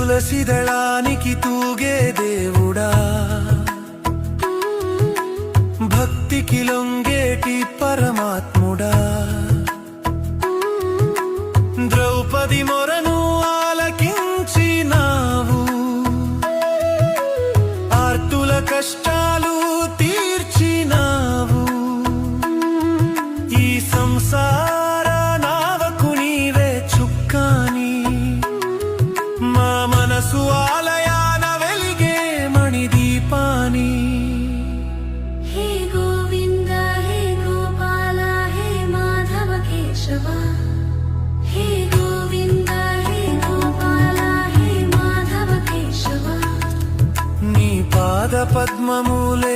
తులసి దళానికి తూగే దేవుడా, భక్తికి లొంగేటి పరమాత్ముడా, ద్రౌపది మొరను ఆలకించినావు, ఆర్తుల కష్టాలు తీర్చినావు. ఈ సంసార నావకు నీవే చుక్కాని, మా మనసు ఆలయాన వెలిగే మణిదీపాని. హే గోవింద హే గోపాల హే మాధవ కేశవ, హే గోవింద హే గోపాల హే మాధవ కేశవ. నీ పాద పద్మములే